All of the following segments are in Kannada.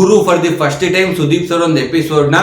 Guru for the first time Sudeep sir ಒಂದು ಎಪಿಸೋಡ್ ನ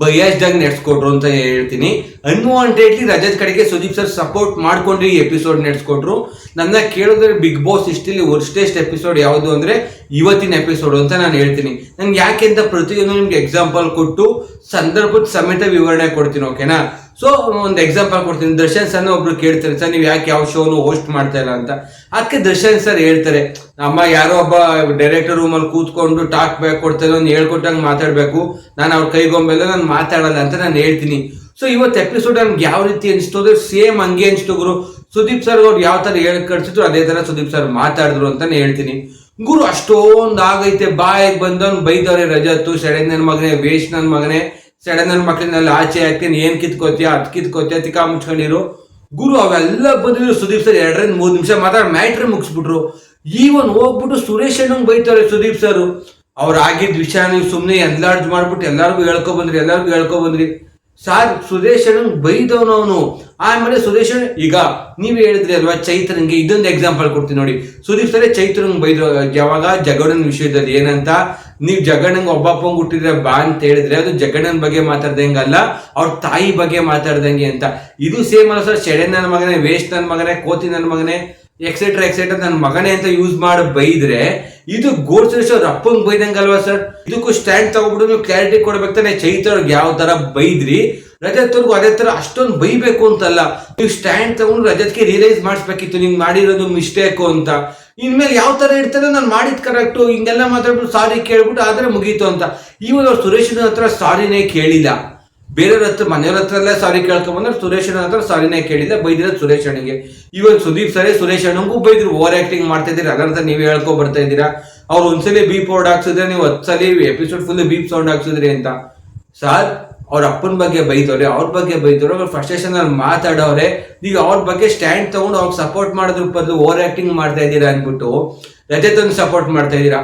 ಬಯಾಸ್ಡ್ ಆಗಿ ನಡೆಸ್ಕೊಟ್ರು ಅಂತ ಹೇಳ್ತೀನಿ. ಅನ್ವಾಂಟೆಡ್ಲಿ ರಜತ್ ಕಡೆಗೆ ಸುದೀಪ್ ಸರ್ ಸಪೋರ್ಟ್ ಮಾಡ್ಕೊಂಡ್ರಿ ಈ ಎಪಿಸೋಡ್ ನಡೆಸ್ಕೊಟ್ರು. ನನ್ನ ಕೇಳಿದ್ರೆ ಬಿಗ್ ಬಾಸ್ ಇಷ್ಟಲ್ಲಿ ವರ್ಸ್ಟೆಸ್ಟ್ ಎಪಿಸೋಡ್ ಯಾವುದು ಅಂದ್ರೆ ಇವತ್ತಿನ ಎಪಿಸೋಡ್ ಅಂತ ನಾನು ಹೇಳ್ತೀನಿ. ನನ್ಗೆ ಯಾಕೆ ಅಂತ ಪ್ರತಿಯೊಂದು ನಿಮ್ಗೆ ಎಕ್ಸಾಂಪಲ್ ಕೊಟ್ಟು ಸಂದರ್ಭದ ಸಮೇತ ವಿವರಣೆ ಕೊಡ್ತೀನಿ, ಓಕೆನಾ? ಸೊ ಒಂದು ಎಕ್ಸಾಂಪಲ್ ಕೊಡ್ತೀನಿ. ದರ್ಶನ್ ಸರ್ ಒಬ್ರು ಕೇಳ್ತಾರೆ, ಸರ್ ನೀವು ಯಾಕೆ ಯಾವ ಶೋನು ಹೋಸ್ಟ್ ಮಾಡ್ತಾ ಇಲ್ಲ ಅಂತ. ಅದಕ್ಕೆ ದರ್ಶನ್ ಸರ್ ಹೇಳ್ತಾರೆ, ಅಮ್ಮ ಯಾರೋ ಒಬ್ಬ ಡೈರೆಕ್ಟರ್ ರೂಮಲ್ಲಿ ಕೂತ್ಕೊಂಡು ಟಾಕ್ ಬ್ಯಾಕ್ ಕೊಡ್ತಾರೆ, ಒಂದು ಹೇಳ್ಕೊಟ್ಟಂಗೆ ಮಾತಾಡಬೇಕು, ನಾನು ಅವ್ರ ಕೈಗೊಂಬೆಲ್ಲ ನಾನು ಮಾತಾಡಲ್ಲ ಅಂತ ನಾನು ಹೇಳ್ತೀನಿ. ಸೊ ಇವತ್ತು ಎಪಿಸೋಡ್ ನನ್ಗೆ ಯಾವ ರೀತಿ ಅನಿಸ್ತು ಅಂದ್ರೆ ಸೇಮ್ ಹಂಗೆ ಅನಿಸ್ತು ಗುರು. ಸುದೀಪ್ ಸರ್ ಅವ್ರು ಯಾವ ತರ ಹೇಳಿ ಕಳ್ಸಿದ್ರು ಅದೇ ತರ ಸುದೀಪ್ ಸರ್ ಮಾತಾಡಿದ್ರು ಅಂತಾನೆ ಹೇಳ್ತೀನಿ. ಗುರು ಅಷ್ಟೊಂದು ಆಗೈತೆ, ಬಾಯಿಗೆ ಬಂದವನ್ ಬೈದವ್ರೆ ರಜತ್ತು, ಸೆಡೆ ನನ್ನ ಮಗನೇ, ವೇಸ್ಟ್ ನನ್ನ ಮಗನೇ, ಸೆಡೆ ನನ್ನ ಮಕ್ಳಿನೆಲ್ಲ ಆಚೆ ಹಾಕ್ತೀನಿ, ಏನ್ ಕಿತ್ಕೋತೀಯ ಅದ್ ಕಿತ್ಕೋತೀಯ, ತಿಕ್ಕಾ ಮುಚ್ಕೊಂಡಿರು. ಗುರು ಅವೆಲ್ಲ ಬಂದಿದ್ರು. ಸುದೀಪ್ ಸರ್ 2-3 ನಿಮಿಷ ಮಾತಾಡಿ ಮ್ಯಾಟ್ರ್ ಮುಗಿಸ್ಬಿಟ್ರು. ಈವನ್ ಹೋಗ್ಬಿಟ್ಟು ಸುರೇಶ್ ಅಣ್ಣಂಗ್ ಬೈತಾರೆ ಸುದೀಪ್ ಸರ್. ಅವ್ರು ಆಗಿದ್ದ ವಿಷಯ ನೀವು ಸುಮ್ಮನೆ ಎನ್ಲಾರ್ಜ್ ಮಾಡ್ಬಿಟ್ಟು ಎಲ್ಲಾರ್ಗು ಹೇಳ್ಕೊ ಬಂದ್ರಿ ಸಾರ್. ಸುರೇಶ್ ಅಣ್ಣಂಗ್ ಬೈದವನು ಅವನು. ಆಮೇಲೆ ಸುರೇಶ್ ಅಣ್ಣ, ಈಗ ನೀವ್ ಹೇಳಿದ್ರಿ ಅಲ್ವಾ ಚೈತನ್ಗೆ, ಇದೊಂದು ಎಕ್ಸಾಂಪಲ್ ಕೊಡ್ತೀನಿ ನೋಡಿ. ಸುದೀಪ್ ಸರ್ ಚೈತನ್ಗೆ ಬೈದ್ರು ಯಾವಾಗ ಜಗಣ್ಣನ ವಿಷಯದಲ್ಲಿ. ಏನಂತ, ನೀವ್ ಜಗಣ್ಣಂಗ್ ಒಬ್ಬಪ್ಪಂಗ್ ಹುಟ್ಟಿದ್ರೆ ಬಾ ಅಂತ ಹೇಳಿದ್ರೆ ಅದು ಜಗಣ್ಣನ ಬಗ್ಗೆ ಮಾತಾಡ್ದಂಗಲ್ಲ, ಅವ್ರ ತಾಯಿ ಬಗ್ಗೆ ಮಾತಾಡ್ದಂಗೆ ಅಂತ. ಇದು ಸೇಮ್ ಅಲ್ಲ ಸರ್. ಶೆಡೆ ನನ್ನ ಮಗನೇ, ವೇಸ್ಟ್ ನನ್ನ ಮಗನೇ, ಕೋತಿ ನನ್ನ ಮಗನೇ, ಎಕ್ಸೆಟ್ರಾ ನನ್ನ ಮಗನೇ ಅಂತ ಯೂಸ್ ಮಾಡಿ ಬೈದ್ರೆ ಇದು ಗೋಡ್ ಸುರೇಶ್ ಅವ್ರ ಅಪ್ಪಂಗ್ ಬೈದಂಗಲ್ವಾ ಸರ್? ಇದಕ್ಕೂ ಸ್ಟ್ಯಾಂಡ್ ತಗೊಬಿಟ್ಟು ನೀವು ಕ್ಲಾರಿಟಿ ಕೊಡ್ಬೇಕು ತಾನೆ. ಚೈತ್ರವ್ರಿಗೆ ಯಾವ ತರ ಬೈದ್ರಿ, ರಜತ್ವರ್ಗೂ ಅದೇ ತರ ಅಷ್ಟೊಂದು ಬೈಬೇಕು ಅಂತಲ್ಲ. ನೀವು ಸ್ಟ್ಯಾಂಡ್ ತಗೊಂಡು ರಜತ್ಗೆ ರಿಯಲೈಸ್ ಮಾಡಿಸ್ಬೇಕಿತ್ತು ನಿಂಗೆ ಮಾಡಿರೋದು ಮಿಸ್ಟೇಕು ಅಂತ. ಇನ್ಮೇಲೆ ಯಾವ ತರ ಇರ್ತಾರೆ, ನಾನು ಮಾಡಿದ್ ಕರೆಕ್ಟು, ಹಿಂಗೆಲ್ಲ ಮಾತಾಡ್ಬಿಟ್ಟು ಸಾರಿ ಕೇಳ್ಬಿಟ್ಟು ಆದ್ರೆ ಮುಗೀತು ಅಂತ. ಇವಾಗ ಅವ್ರು ಸುರೇಶನ ಹತ್ರ ಸಾರಿನೇ ಕೇಳಿಲ್ಲ, ಬೇರೆಯವ್ರ ಹತ್ರ ಮನೆಯವ್ರ ಹತ್ರ ಎಲ್ಲ ಸಾರಿ ಕೇಳ್ಕೊಂಬಂದ್ರೆ ಸುರೇಶನ ಹತ್ರ ಸಾರಿನೇ ಕೇಳಿಲ್ಲ, ಬೈದಿರೋದು ಸುರೇಶ್ ಅಣ್ಣಗೆ. ಇವಾಗ ಸುದೀಪ್ ಸರೇ ಸುರೇಶ್ ಅಣ್ಣಂಗೂ ಬೈದ್ರು, ಓವರ್ ಆಕ್ಟಿಂಗ್ ಮಾಡ್ತಾ ಇದ್ದೀರಿ, ಅದರಂತ ನೀವೇ ಹೇಳ್ಕೊ ಬರ್ತಾ ಇದ್ದೀರಾ. ಅವ್ರು ಒಂದ್ಸಲಿ ಬೀಪ್ ಔಟ್ ಹಾಕ್ಸಿದ್ರೆ ನೀವು 10 ಸಲ ಎಪಿಸೋಡ್ ಫುಲ್ ಬೀಪ್ ಸೌಂಡ್ ಹಾಕ್ಸಿದ್ರಿ ಅಂತ. ಸರ್ ಅವ್ರ ಅಪ್ಪನ ಬಗ್ಗೆ ಬೈದವ್ರೆ, ಅವ್ರ ಬಗ್ಗೆ ಬೈದವ್ರೆ, ಅವ್ರ ಫ್ರಸ್ಟ್ರೇಷನ್ ಅಲ್ಲಿ ಮಾತಾಡೋರೆ. ಈಗ ಅವ್ರ ಬಗ್ಗೆ ಸ್ಟ್ಯಾಂಡ್ ತಗೊಂಡು ಅವ್ರಿಗೆ ಸಪೋರ್ಟ್ ಮಾಡೋದ್ರ ಬದಲು ಓವರ್ ಆಕ್ಟಿಂಗ್ ಮಾಡ್ತಾ ಇದ್ದೀರಾ ಅಂದ್ಬಿಟ್ಟು ರಜತ್ ಸಪೋರ್ಟ್ ಮಾಡ್ತಾ ಇದ್ದೀರಾ.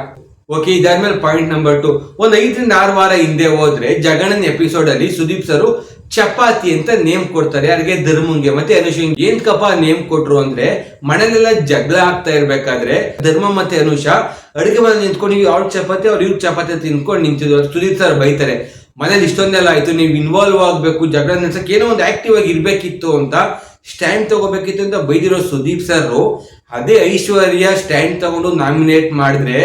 ಓಕೆ, ಇದಾದ್ಮೇಲೆ ಪಾಯಿಂಟ್ ನಂಬರ್ 2. ಒಂದು 5-6 ವಾರ ಹಿಂದೆ ಹೋದ್ರೆ ಜಗಣ್ಣನ ಎಪಿಸೋಡ್ ಅಲ್ಲಿ ಸುದೀಪ್ ಸರ್ ಚಪಾತಿ ಅಂತ ನೇಮ್ ಕೊಡ್ತಾರೆ ಯಾರಿಗೆ, ಧರ್ಮಂಗೆ ಮತ್ತೆ ಅನುಷಂಗೆ. ಏನ್ ಕಪ್ಪ ನೇಮ್ ಕೊಟ್ರು ಅಂದ್ರೆ, ಮನೇಲೆಲ್ಲ ಜಗಳ ಆಗ್ತಾ ಇರ್ಬೇಕಾದ್ರೆ ಧರ್ಮ ಮತ್ತೆ ಅನುಷ ಅಡುಗೆ ಮನೆ ನಿಂತ್ಕೊಂಡು ಅವ್ರ ಚಪಾತಿ ಅವ್ರ ಇವ್ರ ಚಪಾತಿ ತಿನ್ಕೊಂಡು ನಿಂತಿದ್ರು. ಸುದೀಪ್ ಸರ್ ಬೈತಾರೆ, ಮನೇಲಿ ಇಷ್ಟೊಂದೆಲ್ಲ ಆಯ್ತು, ನೀವು ಇನ್ವಾಲ್ವ್ ಆಗ್ಬೇಕು, ಜಗಳ ನಿಲ್ಸಕ್ಕೆ ಏನೋ ಒಂದು ಆಕ್ಟಿವ್ ಆಗಿ ಇರ್ಬೇಕಿತ್ತು ಅಂತ, ಸ್ಟ್ಯಾಂಡ್ ತಗೋಬೇಕಿತ್ತು ಅಂತ ಬೈದಿರೋ ಸುದೀಪ್ ಸರ್ ಅದೇ ಐಶ್ವರ್ಯ ಸ್ಟ್ಯಾಂಡ್ ತಗೊಂಡು ನಾಮಿನೇಟ್ ಮಾಡಿದ್ರೆ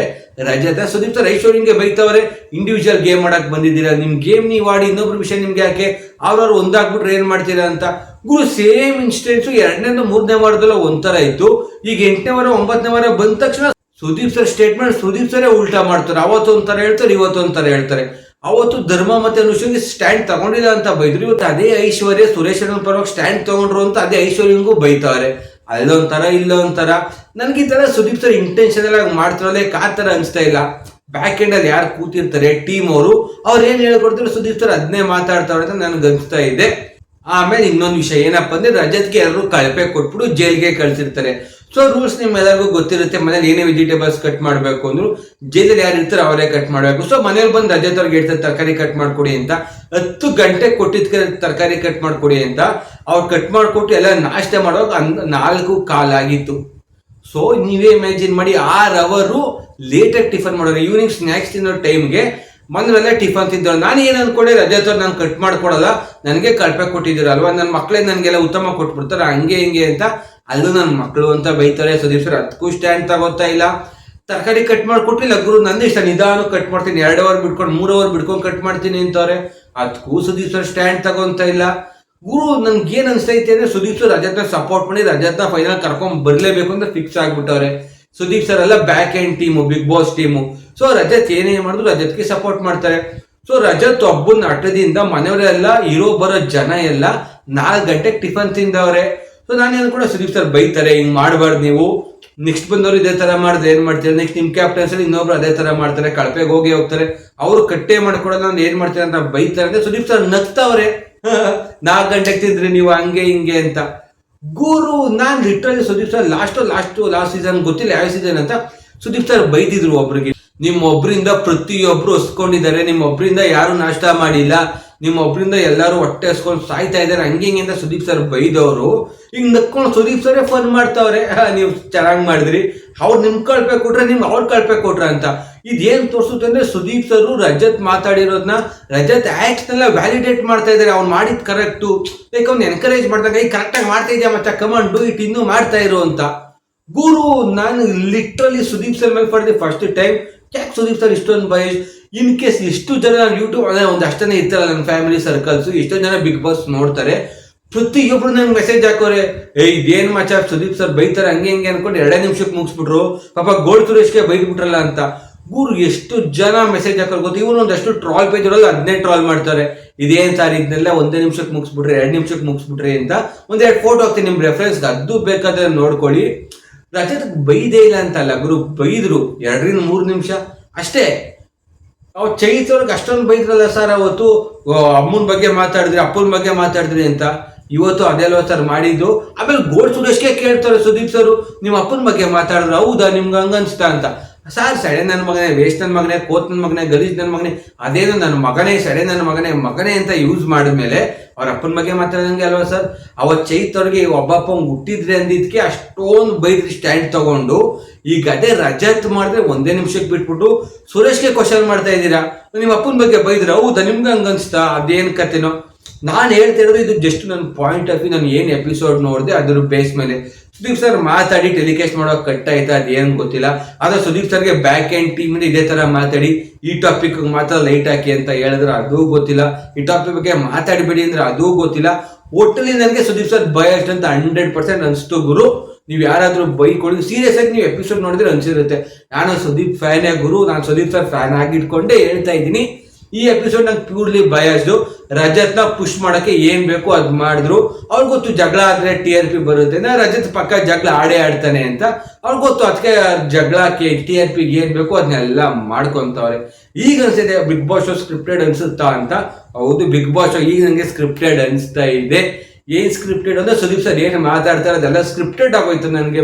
ರಜತ, ಸುದೀಪ್ ಸರ್ ಐಶ್ವರ್ಯಂಗೆ ಬೈತವ್ರೆ, ಇಂಡಿವಿಜುವಲ್ ಗೇಮ್ ಮಾಡಕ್ ಬಂದಿದ್ದೀರಾ, ನಿಮ್ ಗೇಮ್ ನೀವು ಆಡಿ, ಇನ್ನೊಬ್ರು ವಿಷಯ ನಿಮ್ಗೆ ಯಾಕೆ, ಅವ್ರವ್ರು ಒಂದಾಗ್ಬಿಟ್ರೆ ಏನ್ ಮಾಡ್ತೀರಾ ಅಂತ. ಗುರು ಸೇಮ್ ಇನ್ಸ್ಟೆನ್ಸ್ 2ನೇ 3ನೇ ವಾರದಲ್ಲ ಒಂಥರ ಇತ್ತು. ಈಗ 8ನೇ ವಾರ 9ನೇ ವಾರ ಬಂದ ತಕ್ಷಣ ಸುದೀಪ್ ಸರ್ ಸ್ಟೇಟ್ಮೆಂಟ್ ಸುದೀಪ್ ಸರೇ ಉಲ್ಟಾ ಮಾಡ್ತಾರೆ. ಅವತ್ತೊಂಥರ ಹೇಳ್ತಾರೆ, ಇವತ್ತೊಂಥರ ಹೇಳ್ತಾರೆ. ಅವತ್ತು ಧರ್ಮ ಮತ್ತೆ ಅನುಷಂಗೆ ಸ್ಟ್ಯಾಂಡ್ ತಗೊಂಡಿಲ್ಲ ಅಂತ ಬೈದ್ರು, ಇವತ್ತು ಅದೇ ಐಶ್ವರ್ಯ ಸುರೇಶ್ ಅಣ್ಣನ ಪರವಾಗಿ ಸ್ಟ್ಯಾಂಡ್ ತಗೊಂಡ್ರು ಅಂತ ಅದೇ ಐಶ್ವರ್ಯಂಗೂ ಬೈತಾರೆ. ಅಲ್ಲೊಂಥರ ಇಲ್ಲೊಂಥರ. ನನ್ಗೆ ಈ ತರ ಸುದೀಪ್ ಸರ್ ಇಂಟೆನ್ಷನಲ್ ಆಗಿ ಮಾಡ್ತಾರಲ್ಲ, ತರ ಅನಿಸ್ತಾ ಇಲ್ಲ. ಬ್ಯಾಕ್ ಎಂಡ್ ಅಲ್ಲಿ ಯಾರು ಕೂತಿರ್ತಾರೆ ಟೀಮ್ ಅವ್ರು ಏನ್ ಹೇಳ್ಕೊಡ್ತಾರೆ ಸುದೀಪ್ ಸರ್ ಅದನ್ನೇ ಮಾತಾಡ್ತಾವ್ರೆ ಅಂತ ನನ್ಗೆ ಅನಿಸ್ತಾ ಇದೆ. ಆಮೇಲೆ ಇನ್ನೊಂದು ವಿಷಯ ಏನಪ್ಪ ಅಂದ್ರೆ, ರಜತ್ಗೆ ಎಲ್ಲರೂ ಕಳಪೆ ಕೊಟ್ಬಿಟ್ಟು ಜೈಲ್ಗೆ ಕಳ್ಸಿರ್ತಾರೆ. ಸೊ ರೂಲ್ಸ್ ನಿಮ್ಮೆಲ್ಲರಿಗೂ ಗೊತ್ತಿರುತ್ತೆ, ಮನೇಲಿ ಏನೇ ವೆಜಿಟೇಬಲ್ಸ್ ಕಟ್ ಮಾಡಬೇಕು ಅಂದ್ರು ಜೈಲಲ್ಲಿ ಯಾರು ಇರ್ತಾರೆ ಅವರೇ ಕಟ್ ಮಾಡಬೇಕು. ಸೊ ಮನೇಲಿ ಬಂದು ರಜತ್ ಅವ್ರಿಗೆ ಹೇಳ್ತಾರೆ ತರಕಾರಿ ಕಟ್ ಮಾಡ್ಕೊಡಿ ಅಂತ. 10 ಗಂಟೆ ಕೊಟ್ಟಿದ್ಕೆ ತರಕಾರಿ ಕಟ್ ಮಾಡ್ಕೊಡಿ ಅಂತ ಅವ್ರು ಕಟ್ ಮಾಡ್ಕೊಟ್ಟು ಎಲ್ಲ ನಾಷ್ಟ ಮಾಡುವಾಗ 4:15 ಆಗಿತ್ತು. ಸೊ ನೀವೇ ಇಮ್ಯಾಜಿನ್ ಮಾಡಿ, 6 ಅವರು ಲೇಟಾಗಿ ಟಿಫನ್ ಮಾಡೋರು. ಈವ್ನಿಂಗ್ ಸ್ನ್ಯಾಕ್ಸ್ ತಿನ್ನೋ ಟೈಮ್ಗೆ ಮನೆಯಲ್ಲ ಟಿಫನ್ ತಿಂದವ್ರು. ನಾನು ಏನು ಅನ್ಕೊಂಡೆ, ರಜತ್ ಅವ್ರು ನಾನು ಕಟ್ ಮಾಡ್ಕೊಡಲ್ಲ, ನನಗೆ ಕಳಪೆ ಕೊಟ್ಟಿದ್ದೀರಲ್ವಾ, ನನ್ನ ಮಕ್ಕಳೇ ನನಗೆಲ್ಲ ಉತ್ತಮ ಕೊಟ್ಬಿಡ್ತಾರೆ ಹಂಗೆ ಹಿಂಗೆ ಅಂತ. ಅಲ್ಲೂ ನನ್ನ ಮಕ್ಕಳು ಅಂತ ಬೈತಾರೆ ಸುದೀಪ್ ಸರ್. ಅದಕ್ಕೂ ಸ್ಟ್ಯಾಂಡ್ ತಗೋತಾ ಇಲ್ಲ. ತರಕಾರಿ ಕಟ್ ಮಾಡ್ಕೊಟ್ಟಿಲ್ಲ ಗುರು, ನಂದು ಇಷ್ಟ, ನಿಧಾನ ಕಟ್ ಮಾಡ್ತೀನಿ, 2 ಅವರ್ ಬಿಟ್ಕೊಂಡು 3 ಅವರ್ ಬಿಟ್ಕೊಂಡು ಕಟ್ ಮಾಡ್ತೀನಿ ಅಂತವ್ರೆ. ಅದಕ್ಕೂ ಸುದೀಪ್ ಸರ್ ಸ್ಟ್ಯಾಂಡ್ ತಗೊಂತ ಇಲ್ಲ. ಗುರು ನನ್ಗೆ ಏನ್ ಅನ್ಸ್ತೈತೆ ಅಂದ್ರೆ, ಸುದೀಪ್ ಸರ್ ರಜತ್ನ ಸಪೋರ್ಟ್ ಮಾಡಿ ರಜತ್ನ ಫೈನಲ್ ಕರ್ಕೊಂಡ್ ಬರ್ಲೇಬೇಕು ಅಂತ ಫಿಕ್ಸ್ ಆಗ್ಬಿಟ್ಟವ್ರೆ. ಸುದೀಪ್ ಸರ್ ಎಲ್ಲ back end team, Bigg Boss team. So Rajat ಏನೇ ಮಾಡಿದ್ರು ರಜತ್ಗೆ ಸಪೋರ್ಟ್ ಮಾಡ್ತಾರೆ. ಸೊ ರಜತ್ ಒಬ್ಬನ ಹಠದಿಂದ ಮನೆಯವರೆಲ್ಲ ಇರೋ ಬರೋ ಜನ ಎಲ್ಲ 4 ಗಂಟೆಗೆ ಟಿಫನ್ ತಿಂದವ್ರೆ. ಸೊ ನಾನು ಕೂಡ ಸುದೀಪ್ ಸರ್ ಬೈತಾರೆ, ಹಿಂಗ್ ಮಾಡಬಾರ್ದು ನೀವು, ನೆಕ್ಸ್ಟ್ ಬಂದವರು ಇದೇ ತರ ಮಾಡಿದ್ರೆ ಏನ್ ಮಾಡ್ತಾರೆ, ನೆಕ್ಸ್ಟ್ ನಿಮ್ ಕ್ಯಾಪ್ಟನ್ಸ್ ಅಲ್ಲಿ ಇನ್ನೊಬ್ರು ಅದೇ ತರ ಮಾಡ್ತಾರೆ, ಕಳಪೆಗೆ ಹೋಗ್ತಾರೆ, ಅವ್ರು ಕಟ್ಟೆ ಮಾಡ್ಕೊಡೋದು ನಾನು ಏನ್ ಮಾಡ್ತಾರೆ ಅಂತ ಬೈತಾರೆ ಅಂದ್ರೆ ಸುದೀಪ್ ಸರ್ ನಗ್ತಾವ್ರೆ. 4 ಗಂಟೆಗೆ ತಿಂದ್ರಿ ನೀವು ಹಂಗೆ ಹಿಂಗೆ ಅಂತ. ಗುರು ನಾನ್ literally Sudeep sir last season ಗೊತ್ತಿಲ್ಲ ಯಾವ ಸೀಸನ್ ಅಂತ ಸುದೀಪ್ ಸರ್ ಬೈದಿದ್ರು ಒಬ್ರಿಗೆ, ನಿಮ್ಮೊಬ್ರಿಂದ ಪ್ರತಿಯೊಬ್ರು ಹೊಸ್ಕೊಂಡಿದ್ದಾರೆ, ನಿಮ್ಮೊಬ್ರಿಂದ ಯಾರು ನಾಷ್ಟ ಮಾಡಿಲ್ಲ, ನಿಮ್ಮ ಒಬ್ರಿಂದ ಎಲ್ಲರೂ ಹೊಟ್ಟೆ ಹಸ್ಕೊಂಡು ಸಾಯ್ತಾ ಇದ್ದಾರೆ ಹಂಗೆ ಹಿಂಗೆ ಅಂತ ಸುದೀಪ್ ಸರ್ ಬೈದವರು ಈಗ ನಕ್ಕೊಂಡು ಸುದೀಪ್ ಸರೇ ಫನ್ ಮಾಡ್ತಾವ್ರೆ, ನೀವು ಚೆನ್ನಾಗಿ ಮಾಡಿದ್ರಿ, ಅವ್ರು ನಿಮ್ ಕಳ್ಪೆ ಕೊಟ್ರೆ ನಿಮ್ಗೆ ಅವ್ರು ಕಳ್ಪೆ ಕೊಟ್ರ ಅಂತ. ಇದೇನ್ ತೋರಿಸುತ್ತೆ ಅಂದ್ರೆ ಸುದೀಪ್ ಸರ್ ರಜತ್ ಮಾತಾಡಿರೋದನ್ನ ರಜತ್ ಆಕ್ಟ್ ನೆಲ್ಲ ವ್ಯಾಲಿಡೇಟ್ ಮಾಡ್ತಾ ಇದಾರೆ. ಅವ್ನು ಮಾಡಿದ್ ಕರೆಕ್ಟು, ಲೈಕ್ ಅವ್ನು ಎನ್ಕರೇಜ್ ಮಾಡ್ದಾಗ ಈ ಕರೆಕ್ಟಾಗಿ ಮಾಡ್ತಾ ಇದೆಯಾ ಮತ್ತೆ ಕಮಾಂಡ್ ಡೂ ಇಟ್ ಇನ್ನೂ ಮಾಡ್ತಾ ಇರೋ ಅಂತ. ಗುರು ನಾನು ಲಿಟ್ರಲಿ ಸುದೀಪ್ ಸರ್ ಮೇಲೆ ಫಾರ್ ದಿ ಫಸ್ಟ್ ಟೈಮ್ ಯಾಕೆ ಸುದೀಪ್ ಸರ್ ಇಷ್ಟೊಂದು ಬಯಸ್. ಇನ್ ಕೇಸ್ ಎಷ್ಟು ಜನ ನಾನು ಯೂಟ್ಯೂಬ್ ಅಂದ್ರೆ ಒಂದು ಅಷ್ಟನೇ ಇರ್ತಾರಲ್ಲ ನನ್ನ ಫ್ಯಾಮಿಲಿ ಸರ್ಕಲ್ಸ್, ಎಷ್ಟೊಂದು ಜನ ಬಿಗ್ ಬಾಸ್ ನೋಡ್ತಾರೆ, ಪ್ರತಿಯೊಬ್ರು ನನ್ಗೆ ಮೆಸೇಜ್ ಹಾಕೋರೆ, ಇದೇನ್ ಮಚ ಸುದೀಪ್ ಸರ್ ಬೈತಾರೆ ಹಂಗೆ ಹಿಂಗೆ ಅನ್ಕೊಂಡು 2 ನಿಮಿಷಕ್ಕೆ ಮುಗಿಸ್ಬಿಟ್ರು, ಪಾಪ ಗೋಲ್ಡ್ ಸುರೇಶ್ಗೆ ಬೈದ್ಬಿಟ್ರಲ್ಲ ಅಂತ. ಗುರು ಎಷ್ಟು ಜನ ಮೆಸೇಜ್ ಹಾಕೋರು ಗೊತ್ತು. ಇವನು ಒಂದಷ್ಟು ಟ್ರಾಲ್ ಪೇಜ್ ಇರೋಲ್ಲ ಅದನ್ನೇ ಟ್ರಾಲ್ ಮಾಡ್ತಾರೆ, ಇದೇನ್ ಸಾರ್ ಇದನ್ನೆಲ್ಲ 1 ನಿಮಿಷಕ್ಕೆ ಮುಗಿಸ್ಬಿಟ್ರೆ 2 ನಿಮಿಷಕ್ಕೆ ಮುಗಿಸ್ಬಿಟ್ರಿ ಅಂತ. 1-2 ಫೋಟೋ ಹಾಕ್ತೀನಿ ನಿಮ್ ರೆಫರೆನ್ಸ್ಗೆ, ಅದು ಬೇಕಾದ್ರೆ ನೋಡ್ಕೊಳ್ಳಿ. ರಜತ್ ಬೈದೇ ಇಲ್ಲ ಅಂತಲ್ಲ ಗುರು, ಬೈದ್ರು 2-3 ನಿಮಿಷ ಅಷ್ಟೇ. ಅವ್ರು ಚೈತವ್ರಿಗೆ ಅಷ್ಟೊಂದು ಬೈದ್ರಲ್ಲ ಸರ್ ಅವತ್ತು, ಅಮ್ಮನ ಬಗ್ಗೆ ಮಾತಾಡಿದ್ರಿ ಅಪ್ಪನ ಬಗ್ಗೆ ಮಾತಾಡಿದ್ರಿ ಅಂತ. ಇವತ್ತು ಅದೆಲ್ವ ಸರ್ ಮಾಡಿದ್ದು. ಆಮೇಲೆ ಗೋಲ್ಡ್ ಸುರೇಶ್ಗೆ ಕೇಳ್ತಾರೆ ಸುದೀಪ್ ಸರ್, ನಿಮ್ಮ ಅಪ್ಪನ ಬಗ್ಗೆ ಮಾತಾಡಿದ್ರು ಹೌದಾ ನಿಮ್ಗೆ ಹಂಗನ್ಸ್ತಾ ಅಂತ. ಸರ್ ಸೆಡೆ ನನ್ನ ಮಗನೇ, ವೇಸ್ಟ್ ನನ್ನ ಮಗನೇ, ಕೋತ್ ನನ್ನ ಮಗನೇ, ಗಲೀಜ್ ನನ್ನ ಮಗನೇ, ಅದೇನು ನನ್ನ ಮಗನೇ, ಸೆಡೆ ನನ್ನ ಮಗನೇ, ಮಗನೇ ಅಂತ ಯೂಸ್ ಮಾಡಿದ್ಮೇಲೆ ಅವ್ರ ಅಪ್ಪನ ಬಗ್ಗೆ ಮಾತಾಡೋದಂಗೆ ಅಲ್ವಾ ಸರ್. ಅವತ್ತು ಚೈತವ್ರಿಗೆ ಒಬ್ಬಪ್ಪ ಹುಟ್ಟಿದ್ರೆ ಅಂದಿದ್ಕೆ ಅಷ್ಟೊಂದು ಬೈದ್ರಿ ಸ್ಟ್ಯಾಂಡ್ ತಗೊಂಡು. ಈಗ ಅದೇ ರಜತ್ ಮಾಡಿದ್ರೆ 1 ನಿಮಿಷಕ್ಕೆ ಬಿಟ್ಬಿಟ್ಟು ಸುರೇಶ್ಗೆ ಕ್ವಶನ್ ಮಾಡ್ತಾ ಇದ್ದೀರಾ, ನಿಮ್ಮ ಅಪ್ಪನ ಬಗ್ಗೆ ಬೈದ್ರೆ ಹೌದಾ ನಿಮ್ಗೆ ಹಂಗನ್ಸ್ತಾ, ಅದೇನು ಕತೆನೋ. ನಾನು ಹೇಳ್ತಾ ಇರೋದು ಇದು ಜಸ್ಟ್ ನನ್ನ ಪಾಯಿಂಟ್ ಆಫ್ ವ್ಯೂ, ನಾನು ಏನು ಎಪಿಸೋಡ್ ನೋಡಿದೆ ಅದ್ರ ಬೇಸ್ ಮೇಲೆ. ಸುದೀಪ್ ಸರ್ ಮಾತಾಡಿ ಟೆಲಿಕಾಸ್ಟ್ ಮಾಡೋಕೆ ಕಟ್ ಆಯ್ತಾ ಅದೇನು ಗೊತ್ತಿಲ್ಲ. ಆದ್ರೆ ಸುದೀಪ್ ಸರ್ಗೆ ಬ್ಯಾಕ್ ಎಂಡ್ ಟೀಮ್ ಇದೇ ತರ ಮಾತಾಡಿ ಈ ಟಾಪಿಕ್ ಮಾತ್ರ ಲೈಟ್ ಹಾಕಿ ಅಂತ ಹೇಳಿದ್ರೆ ಅದು ಗೊತ್ತಿಲ್ಲ, ಈ ಟಾಪಿಕ್ ಬಗ್ಗೆ ಮಾತಾಡಬೇಡಿ ಅಂದ್ರೆ ಅದು ಗೊತ್ತಿಲ್ಲ. ಒಟ್ಟಲ್ಲಿ ನನಗೆ ಸುದೀಪ್ ಸರ್ ಬಯಸ್ಟ್ ಅಂತ 100% ಅನಿಸ್ತು ಗುರು. ನೀವು ಯಾರಾದ್ರೂ ಬೈಕೊಳ್ಳಿ, ಸೀರಿಯಸ್ ಆಗಿ ನೀವು ಎಪಿಸೋಡ್ ನೋಡಿದ್ರೆ ಅನ್ಸಿರುತ್ತೆ ನಾನು ಸುದೀಪ್ ಫ್ಯಾನೇ ಗುರು, ನಾನು ಸುದೀಪ್ ಸರ್ ಫ್ಯಾನ್ ಆಗಿಟ್ಕೊಂಡೇ ಹೇಳ್ತಾ ಇದ್ದೀನಿ. ಈ ಎಪಿಸೋಡ್ ನಂಗೆ ಪ್ಯೂರ್ಲಿ ಬಯಸ್ಡು. ರಜತ್ನ ಪುಷ್ ಮಾಡಕ್ಕೆ ಏನ್ ಬೇಕು ಅದ್ ಮಾಡಿದ್ರು. ಅವ್ರಿಗೆ ಗೊತ್ತು ಜಗಳ ಆದ್ರೆ TRP ಬರುತ್ತೆ, ರಜತ್ ಪಕ್ಕ ಜಗಳ ಆಡ್ತಾನೆ ಅಂತ ಅವ್ರಿಗೆ ಗೊತ್ತು. ಅದಕ್ಕೆ ಜಗಳಕ್ಕೆ TRP ಏನ್ ಬೇಕು ಅದನ್ನೆಲ್ಲ ಮಾಡ್ಕೊಂತವ್ರೆ. ಈಗ ಅನ್ಸಿದೆ ಬಿಗ್ ಬಾಸ್ ಶೋ ಸ್ಕ್ರಿಪ್ಟೆಡ್ ಅನ್ಸುತ್ತಾ ಅಂತ. ಹೌದು, ಬಿಗ್ ಬಾಸ್ ಶೋ ಈಗ ನಂಗೆ ಸ್ಕ್ರಿಪ್ಟೆಡ್ ಅನ್ಸ್ತಾ ಇದೆ. ಏನ್ ಸ್ಕ್ರಿಪ್ಟೆಡ್ ಅಂದ್ರೆ ಸುದೀಪ್ ಸರ್ ಏನ್ ಮಾತಾಡ್ತಾರೆ ಅದೆಲ್ಲ ಸ್ಕ್ರಿಪ್ಟೆಡ್ ಆಗೋಯ್ತು ನನಗೆ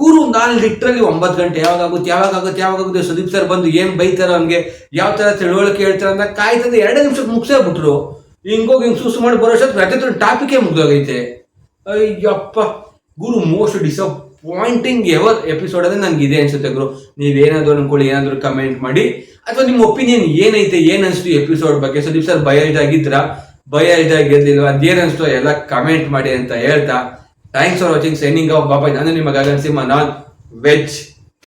ಗುರು. ನಾನು ಲಿಟ್ರಲಿ 9 ಗಂಟೆ ಯಾವಾಗುತ್ತೆ ಸುದೀಪ್ ಸರ್ ಬಂದು ಏನ್ ಬೈತಾರ ಅವ್ನಿಗೆ, ಯಾವ ತರ ತಿಳುವಳಿಕೆ ಹೇಳ್ತಾರ ಅಂತ ಕಾಯ್ತದೆ. 2 ನಿಮಿಷಕ್ಕೆ ಮುಗಿಸೇ ಬಿಟ್ರು. ಹಿಂಗೋಗಿ ಹಿಂಗ್ ಸೂಸು ಮಾಡಿ ಬರೋಷ್ಟು ರಜತ್ ಟಾಪಿಕೇ ಮುಗ್ದೋಗೈತೆ. ಅಯ್ಯಪ್ಪ ಗುರು, ಮೋಸ್ಟ್ ಡಿಸಪಾಯಿಂಟಿಂಗ್ ಎವರ್ ಎಪಿಸೋಡ್ ಅಂದ್ರೆ ನನ್ಗೆ ಇದೆ ಅನ್ಸುತ್ತೆ ಗುರು. ನೀವೇನಾದ್ರು ಅನ್ಕೊಳ್ಳಿ, ಏನಾದ್ರು ಕಮೆಂಟ್ ಮಾಡಿ, ಅಥವಾ ನಿಮ್ಮ ಒಪಿನಿಯನ್ ಏನೈತೆ, ಏನ್ ಅನ್ಸ್ತು ಎಪಿಸೋಡ್ ಬಗ್ಗೆ. ಸುದೀಪ್ ಸರ್ ಬಯಸ್ಡ್ ಆಗಿರ್ಲಿಲ್ವಾ, ಅದೇನ್ ಅನ್ಸ್ತು ಎಲ್ಲ ಕಮೆಂಟ್ ಮಾಡಿ ಅಂತ ಹೇಳ್ತಾ thanks for watching. Signing off ಬಾಬಾ. ನಾನು ನಿಮ್ಮ ಗಗನ್ ಸಿಂಹ, ನಾನ್ ವೆಜ್.